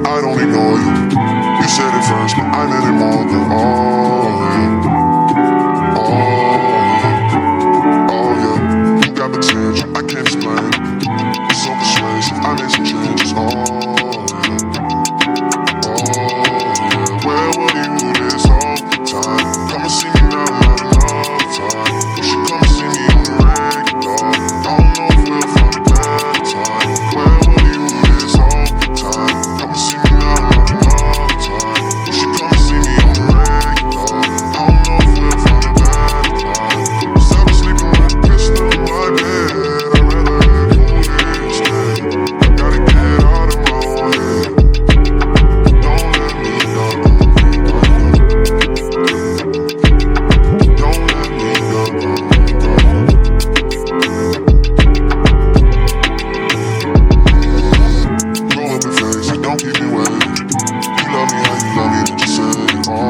I don't ignore you. You said it first, but I meant it more, girl. Oh yeah, oh yeah, oh yeah. You got potential, I can't explain. You're so persuasive, I made some changes. Oh yeah, oh yeah. Where were you this whole time? Come and see me now, not enough time. You should come and see me on the regular. I don't know if we'll find a better time. Where were you this whole time? Come and see me now, not enough time. You should come and see me on the regular. I don't know if we'll find a better time. 'Cause I've been sleeping with a pistol in my bed. I'd rather have you instead. I gotta get out of my own head. Don't let me not believe like that. Don't let me not believe like that. Grow up and face it, don't keep me waiting. You love me how you love me, then just say it. Oh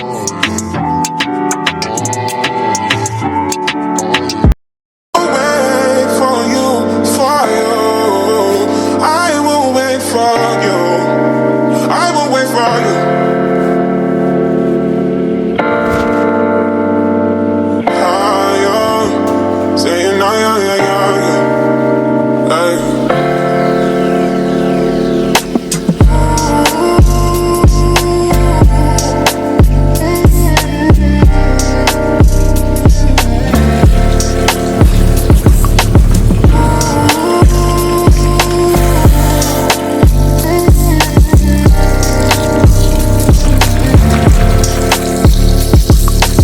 yeah, oh yeah, oh yeah. Wait for you, for you. I will wait for you. I will wait for you. Ah, yeah. Saying no, yeah, yeah, yeah, yeah. Hey.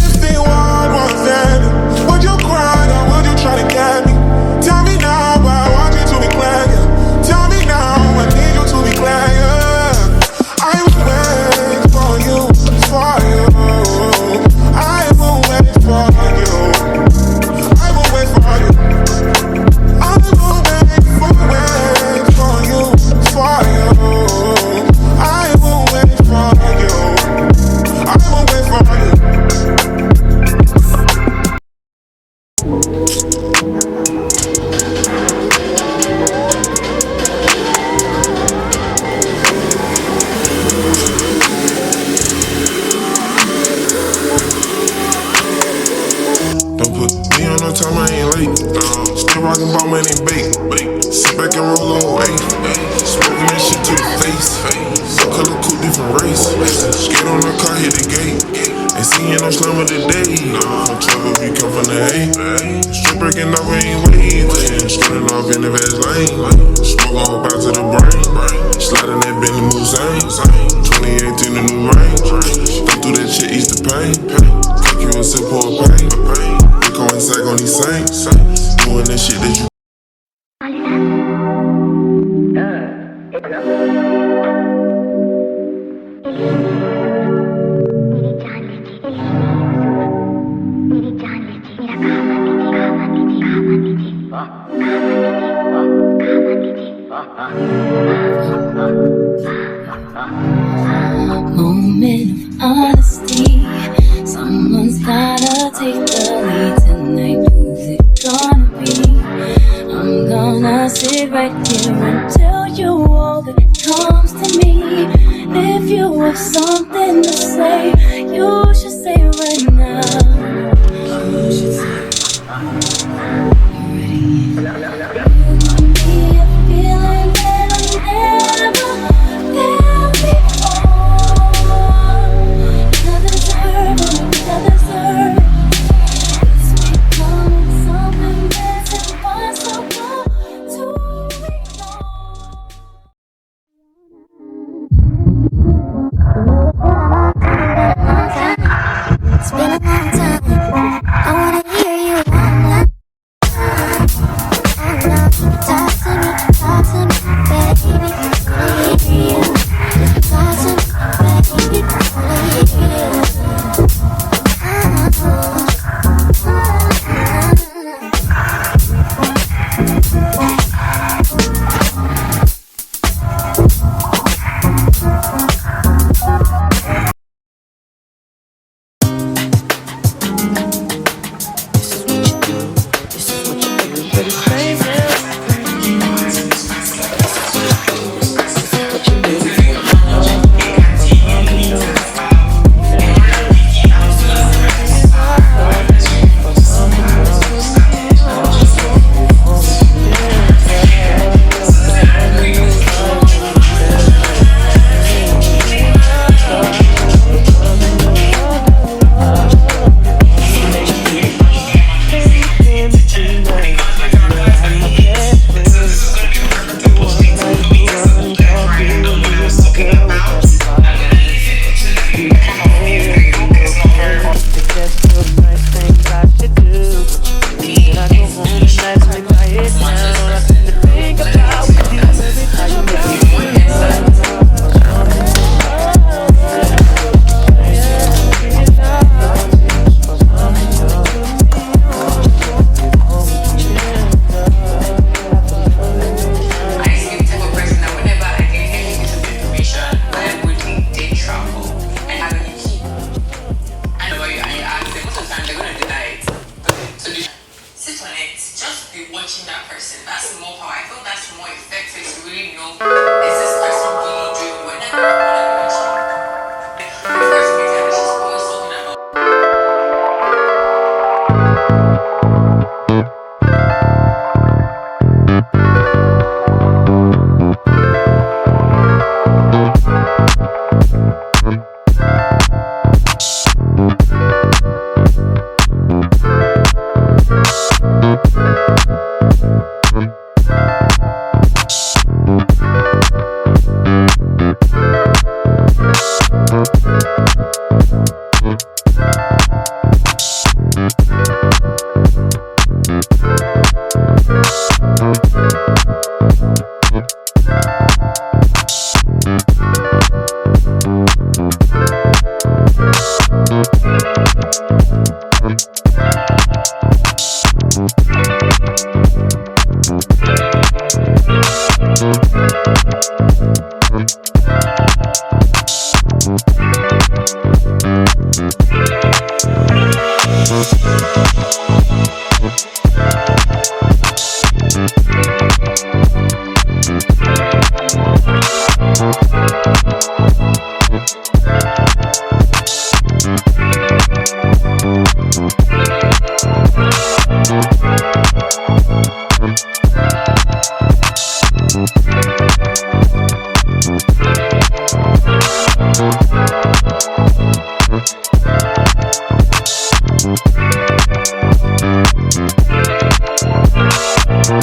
If the world was ending, would you cry or would you try to get me? Tell me now, I want you to be glad, yeah. Tell me now, I need you to be glad, yeah. I will wait for you, for you. I will wait for you. I will wait for you. I will wait for you, for you. I will wait for you. I will wait for you. Don't put me on no time, I ain't late. Still rockin' ball money bait. Sit back and roll away. Smoking that shit to the face. So color cool, different race. Skate on the car, hit the gate. Ain't seeing no slammer today. No trouble, we come from the A. Straight breaking off, we ain't waiting. Strutting off in the fast lane. Smoke a whole bout to the brain. Sliding that Bentley Moussain. 2018, the new range. Don't do that shit, ease the pain. Cook you a sip for a pain. Go inside on these saints. Doing that shit that you. Moment of honesty. Someone's gotta take the lead tonight. Who's it gonna be? I'm gonna sit right here and tell you all that comes to me. If you have something to say, you should say it right now. You should say it. You ready? Give me a feeling that I never felt before. You deserve it, you deserve it. It's becoming something that's impossible to ignore. It's been a long time. I wanna hear you one more. Talk to me, baby. I wanna hear you. Talk to me, baby. I wanna hear you. be watching that person. That's more power. I feel that's more effective to really know, is this person really doing whatever